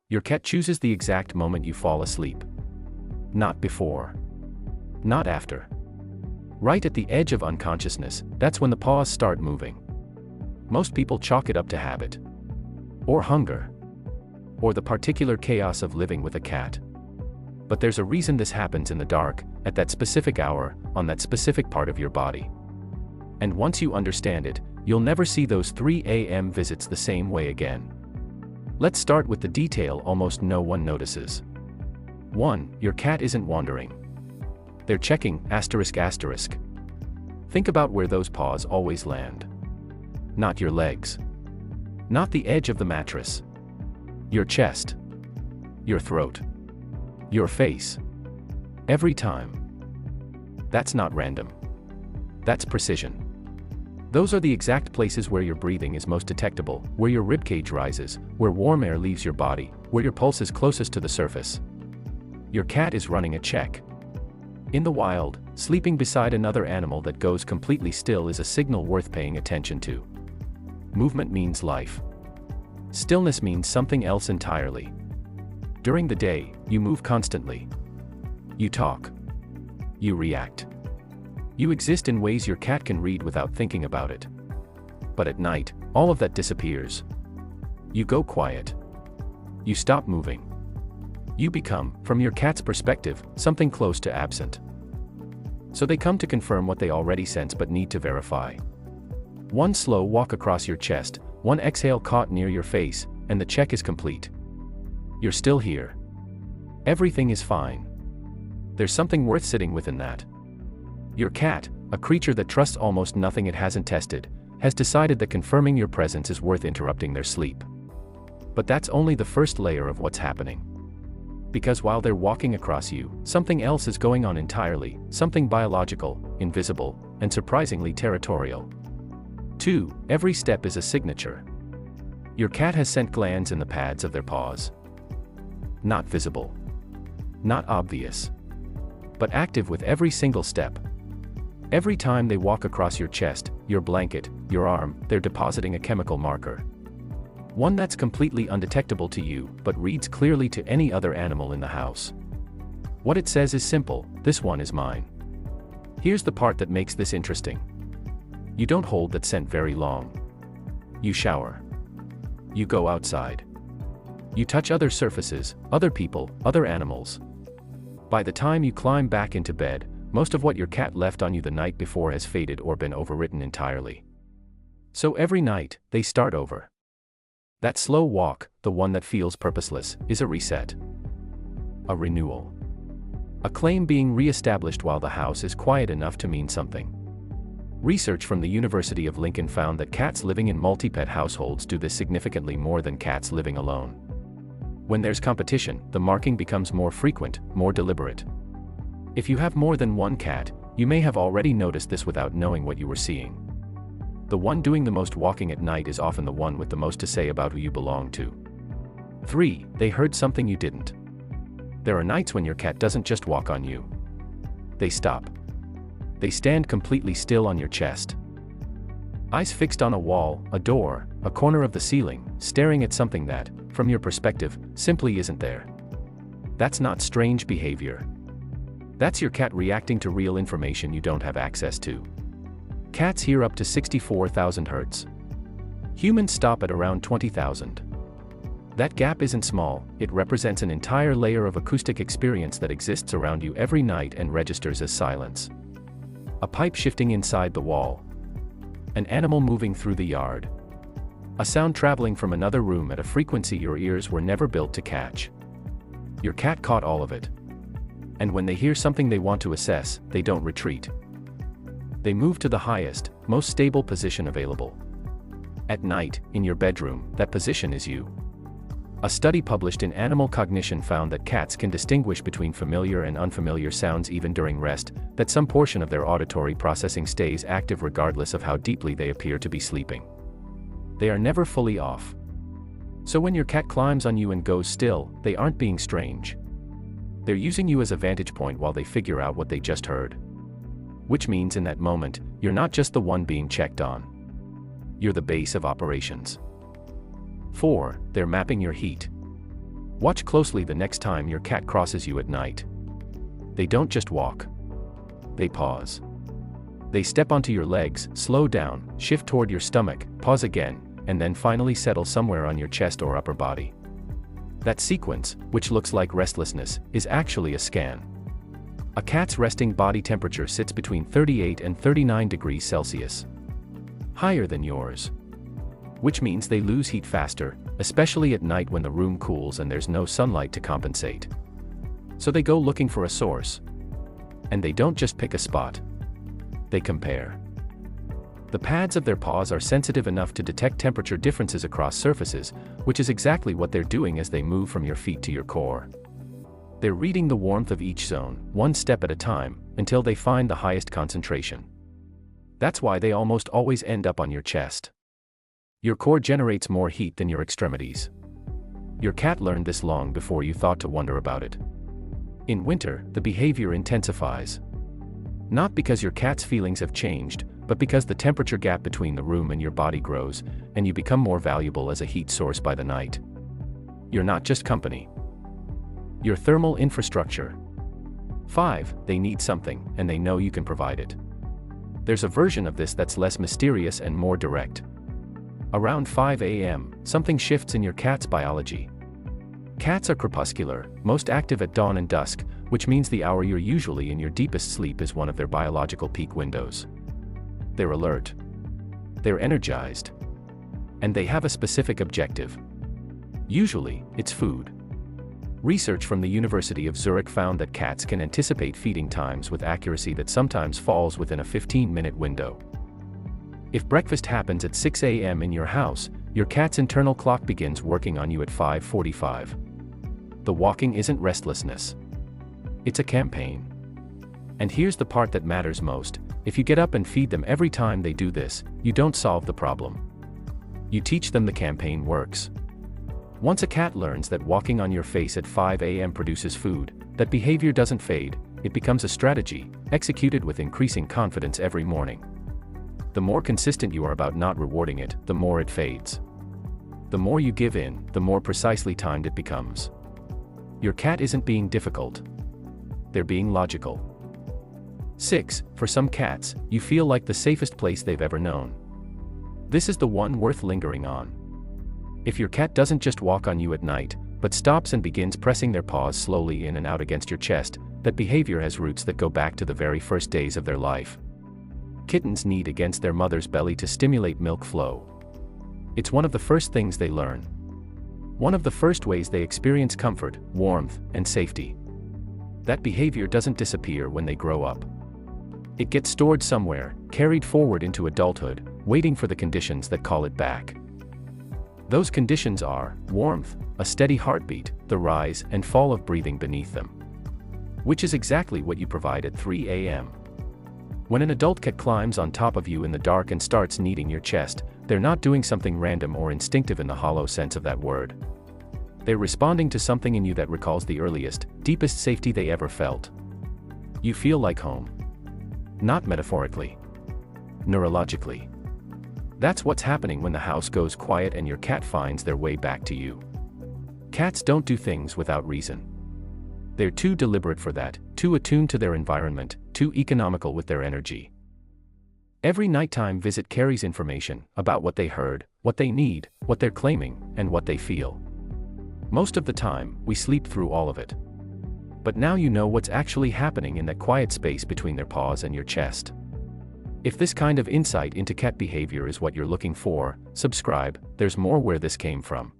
Your cat chooses the exact moment you fall asleep. Not before. Not after. Right at the edge of unconsciousness, that's when the paws start moving. Most people chalk it up to habit. Or hunger. Or the particular chaos of living with a cat. But there's a reason this happens in the dark, at that specific hour, on that specific part of your body. And once you understand it, you'll never see those 3 a.m. visits the same way again. Let's start with the detail almost no one notices. 1. Your cat isn't wandering. They're checking, ****. Think about where those paws always land. Not your legs. Not the edge of the mattress. Your chest. Your throat. Your face. Every time. That's not random. That's precision. Those are the exact places where your breathing is most detectable, where your ribcage rises, where warm air leaves your body, where your pulse is closest to the surface. Your cat is running a check. In the wild, sleeping beside another animal that goes completely still is a signal worth paying attention to. Movement means life. Stillness means something else entirely. During the day, you move constantly. You talk. You react. You exist in ways your cat can read without thinking about it. But at night, all of that disappears. You go quiet. You stop moving. You become, from your cat's perspective, something close to absent. So they come to confirm what they already sense but need to verify. One slow walk across your chest, one exhale caught near your face, and the check is complete. You're still here. Everything is fine. There's something worth sitting with in that. Your cat, a creature that trusts almost nothing it hasn't tested, has decided that confirming your presence is worth interrupting their sleep. But that's only the first layer of what's happening. Because while they're walking across you, something else is going on entirely, something biological, invisible, and surprisingly territorial. 2. Every step is a signature. Your cat has scent glands in the pads of their paws. Not visible. Not obvious. But active with every single step. Every time they walk across your chest, your blanket, your arm, they're depositing a chemical marker. One that's completely undetectable to you, but reads clearly to any other animal in the house. What it says is simple: this one is mine. Here's the part that makes this interesting. You don't hold that scent very long. You shower. You go outside. You touch other surfaces, other people, other animals. By the time you climb back into bed, most of what your cat left on you the night before has faded or been overwritten entirely. So every night, they start over. That slow walk, the one that feels purposeless, is a reset. A renewal. A claim being re-established while the house is quiet enough to mean something. Research from the University of Lincoln found that cats living in multi-pet households do this significantly more than cats living alone. When there's competition, the marking becomes more frequent, more deliberate. If you have more than one cat, you may have already noticed this without knowing what you were seeing. The one doing the most walking at night is often the one with the most to say about who you belong to. 3. They heard something you didn't. There are nights when your cat doesn't just walk on you. They stop. They stand completely still on your chest. Eyes fixed on a wall, a door, a corner of the ceiling, staring at something that, from your perspective, simply isn't there. That's not strange behavior. That's your cat reacting to real information you don't have access to. Cats hear up to 64,000 Hz. Humans stop at around 20,000. That gap isn't small, it represents an entire layer of acoustic experience that exists around you every night and registers as silence. A pipe shifting inside the wall. An animal moving through the yard. A sound traveling from another room at a frequency your ears were never built to catch. Your cat caught all of it. And when they hear something they want to assess, they don't retreat. They move to the highest, most stable position available. At night, in your bedroom, that position is you. A study published in Animal Cognition found that cats can distinguish between familiar and unfamiliar sounds even during rest, that some portion of their auditory processing stays active regardless of how deeply they appear to be sleeping. They are never fully off. So when your cat climbs on you and goes still, they aren't being strange. They're using you as a vantage point while they figure out what they just heard. Which means in that moment, you're not just the one being checked on. You're the base of operations. 4. They're mapping your heat. Watch closely the next time your cat crosses you at night. They don't just walk. They pause. They step onto your legs, slow down, shift toward your stomach, pause again, and then finally settle somewhere on your chest or upper body. That sequence, which looks like restlessness, is actually a scan. A cat's resting body temperature sits between 38 and 39 degrees Celsius. Higher than yours. Which means they lose heat faster, especially at night when the room cools and there's no sunlight to compensate. So they go looking for a source. And they don't just pick a spot. They compare. The pads of their paws are sensitive enough to detect temperature differences across surfaces, which is exactly what they're doing as they move from your feet to your core. They're reading the warmth of each zone, one step at a time, until they find the highest concentration. That's why they almost always end up on your chest. Your core generates more heat than your extremities. Your cat learned this long before you thought to wonder about it. In winter, the behavior intensifies. Not because your cat's feelings have changed, but because the temperature gap between the room and your body grows, and you become more valuable as a heat source by the night. You're not just company. Your thermal infrastructure. 5. They need something, and they know you can provide it. There's a version of this that's less mysterious and more direct. Around 5 a.m., something shifts in your cat's biology. Cats are crepuscular, most active at dawn and dusk, which means the hour you're usually in your deepest sleep is one of their biological peak windows. They're alert. They're energized. And they have a specific objective. Usually, it's food. Research from the University of Zurich found that cats can anticipate feeding times with accuracy that sometimes falls within a 15-minute window. If breakfast happens at 6 a.m. in your house, your cat's internal clock begins working on you at 5:45. The walking isn't restlessness. It's a campaign. And here's the part that matters most: if you get up and feed them every time they do this, you don't solve the problem. You teach them the campaign works. Once a cat learns that walking on your face at 5 a.m. produces food, that behavior doesn't fade, it becomes a strategy, executed with increasing confidence every morning. The more consistent you are about not rewarding it, the more it fades. The more you give in, the more precisely timed it becomes. Your cat isn't being difficult. They're being logical. 6. For some cats, you feel like the safest place they've ever known. This is the one worth lingering on. If your cat doesn't just walk on you at night, but stops and begins pressing their paws slowly in and out against your chest, that behavior has roots that go back to the very first days of their life. Kittens knead against their mother's belly to stimulate milk flow. It's one of the first things they learn. One of the first ways they experience comfort, warmth, and safety. That behavior doesn't disappear when they grow up. It gets stored somewhere, carried forward into adulthood, waiting for the conditions that call it back. Those conditions are warmth, a steady heartbeat, the rise and fall of breathing beneath them. Which is exactly what you provide at 3 a.m. When an adult cat climbs on top of you in the dark and starts kneading your chest, they're not doing something random or instinctive in the hollow sense of that word. They're responding to something in you that recalls the earliest, deepest safety they ever felt. You feel like home. Not metaphorically. Neurologically. That's what's happening when the house goes quiet and your cat finds their way back to you. Cats don't do things without reason. They're too deliberate for that, too attuned to their environment, too economical with their energy. Every nighttime visit carries information about what they heard, what they need, what they're claiming, and what they feel. Most of the time, we sleep through all of it. But now you know what's actually happening in that quiet space between their paws and your chest. If this kind of insight into cat behavior is what you're looking for, subscribe. There's more where this came from.